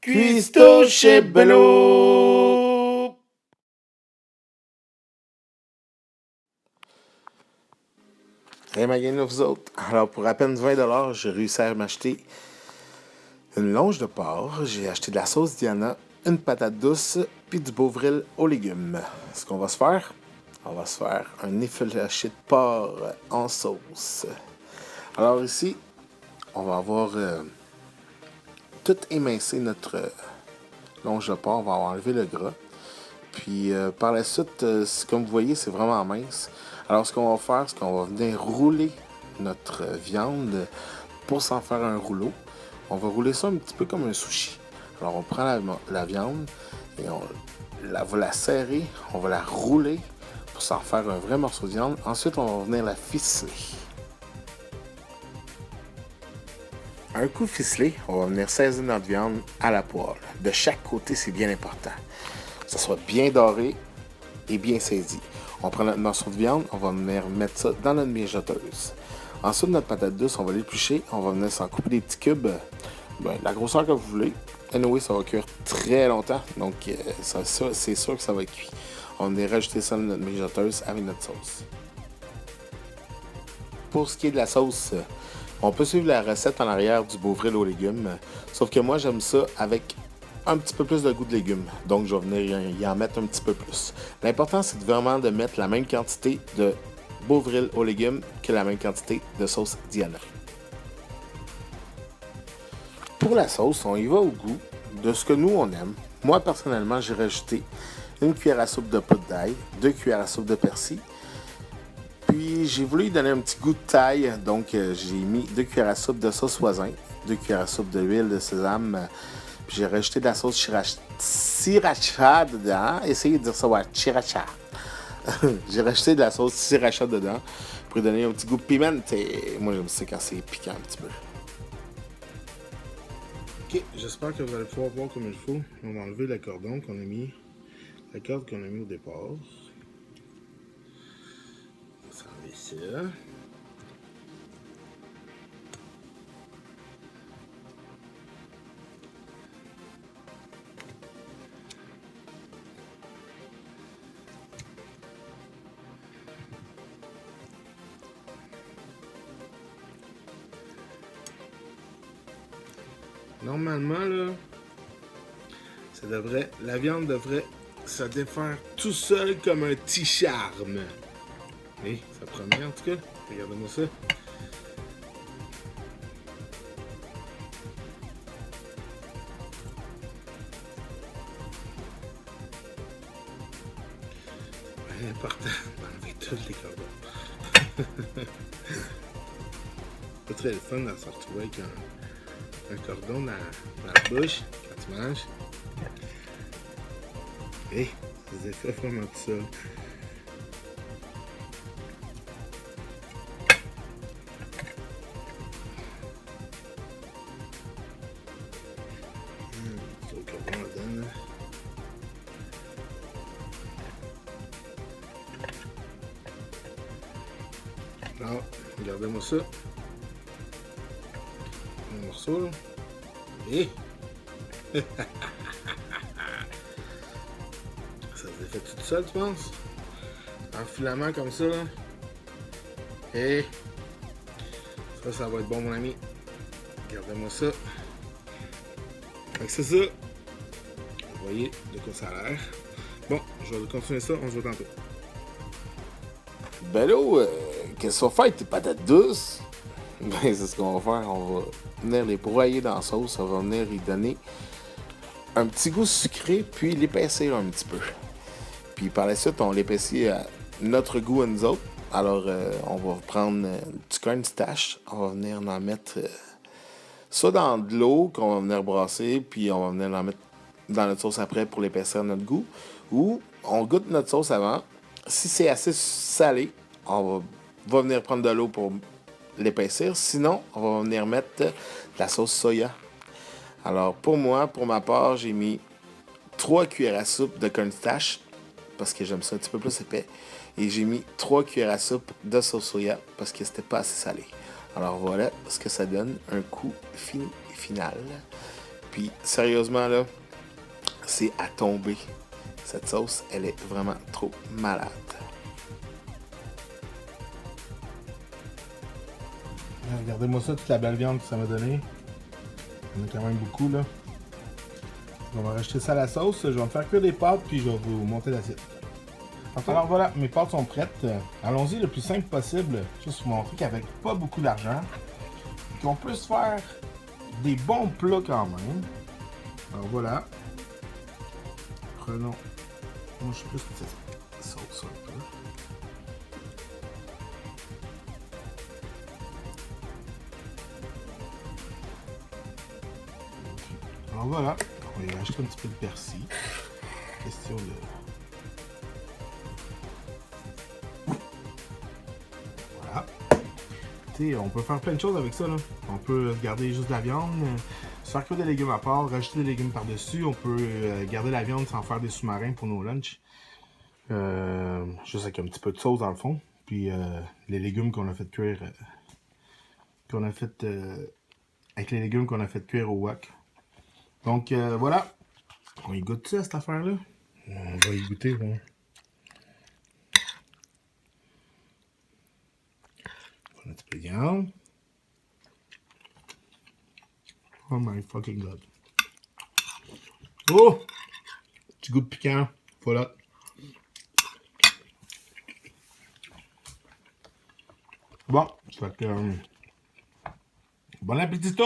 Cuisto chez Bello. Hey, ma gang, vous autres. Alors, pour à peine 20$, j'ai réussi à m'acheter une longe de porc. J'ai acheté de la sauce Diana, une patate douce, puis du Beauvril aux légumes. Ce qu'on va se faire, on va se faire un effiloché de porc en sauce. Alors ici, on va avoir tout émincé notre longe de porc. On va enlever le gras. Puis par la suite, comme vous voyez, c'est vraiment mince. Alors ce qu'on va faire, c'est qu'on va venir rouler notre viande pour s'en faire un rouleau. On va rouler ça un petit peu comme un sushi. Alors on prend la viande et on va la serrer, on va la rouler pour s'en faire un vrai morceau de viande. Ensuite, on va venir la ficeler. Un coup ficelé, on va venir saisir notre viande à la poêle. De chaque côté, c'est bien important. Que ça soit bien doré et bien saisi. On prend notre morceau de viande, on va venir mettre ça dans notre mijoteuse. Ensuite, notre patate douce, on va l'éplucher, on va venir s'en couper des petits cubes, la grosseur que vous voulez. Anyway, ça va cuire très longtemps, donc c'est sûr que ça va être cuit. On va venir rajouter ça dans notre mijoteuse avec notre sauce. Pour ce qui est de la sauce, on peut suivre la recette en arrière du Beauvril aux légumes, sauf que moi, j'aime ça avec un petit peu plus de goût de légumes. Donc, je vais venir y en mettre un petit peu plus. L'important, c'est vraiment de mettre la même quantité de Beauvril aux légumes que la même quantité de sauce Diana. Pour la sauce, on y va au goût de ce que nous, on aime. Moi, personnellement, j'ai rajouté une cuillère à soupe de poudre d'ail, 2 cuillères à soupe de persil. Puis, j'ai voulu lui donner un petit goût de taille. Donc, j'ai mis 2 cuillères à soupe de sauce voisin, 2 cuillères à soupe d'huile de sésame. Puis j'ai rajouté de la sauce sriracha dedans. Essayez de dire ça, ouais, sriracha. J'ai rajouté de la sauce sriracha dedans pour lui donner un petit goût de piment. Moi, j'aime ça quand c'est piquant un petit peu. Ok, j'espère que vous allez pouvoir voir comme il faut. On va enlever le cordon qu'on a mis, la corde qu'on a mis au départ. On va s'enlever ça. Normalement, là, la viande devrait se défaire tout seul comme un petit charme. Oui, ça promet en tout cas. Regardez-moi ça. C'est important d'enlever tous les cordons. C'est très le fun de se retrouver avec un cordon dans la bouche quand tu manges. Hey, ça fait vraiment tout ça. Faut le cordon là-dedans, là. Alors, regardez-moi ça. Un morceau, là. Et ça se défait tout seul, tu penses? En filament comme ça, là. Et ça va être bon, mon ami. Regardez-moi ça. Fait que c'est ça. Vous voyez de quoi ça a l'air. Bon, je vais continuer ça, on se voit tantôt. Ben là, qu'est-ce qu'on va faire avec tes patates douces? Ben, c'est ce qu'on va faire. On va venir les broyer dans la sauce. On va venir y donner un petit goût sucré, puis l'épaissir un petit peu. Puis par la suite, on l'épaissit à notre goût à nous autres. Alors, on va prendre du cornstarch. On va venir en mettre ça dans de l'eau qu'on va venir brasser, puis on va venir en mettre dans notre sauce après pour l'épaissir à notre goût. Ou on goûte notre sauce avant. Si c'est assez salé, on va venir prendre de l'eau pour l'épaissir. Sinon, on va venir mettre de la sauce soya. Alors, pour moi, pour ma part, j'ai mis 3 cuillères à soupe de cornstarch parce que j'aime ça un petit peu plus épais. Et j'ai mis 3 cuillères à soupe de sauce soya parce que c'était pas assez salé. Alors voilà ce que ça donne, un coup final. Puis sérieusement là, c'est à tomber. Cette sauce, elle est vraiment trop malade. Regardez-moi ça, toute la belle viande que ça m'a donné. Il y en a quand même beaucoup là. On va rajouter ça à la sauce. Je vais me faire cuire des pâtes puis je vais vous monter l'assiette. Alors voilà, mes pâtes sont prêtes. Allons-y le plus simple possible. Juste vous montrer qu'avec pas beaucoup d'argent, qu'on peut se faire des bons plats quand même. Alors voilà. Prenons. Moi je suis plus petite sauce un peu. Alors voilà, on va y rajouter un petit peu de persil. Question de. Voilà. T'sais, on peut faire plein de choses avec ça là. On peut garder juste de la viande, se faire cuire des légumes à part, rajouter des légumes par-dessus. On peut garder la viande sans faire des sous-marins pour nos lunchs. Juste avec un petit peu de sauce dans le fond. Puis les légumes qu'on a fait cuire. Avec les légumes qu'on a fait cuire au wok. Donc voilà. On y goûte ça, cette affaire-là? On va y goûter, ouais. Un petit peu de viande. Oh my fucking god. Oh! Petit goût de piquant. Voilà. Bon, fait que... bon appétit!